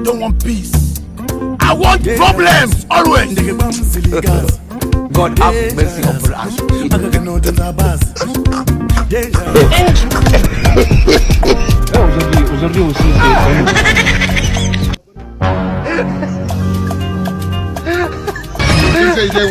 don't want peace. I want problems always. God have mercy upon us. Aujourd'hui aussi, c'est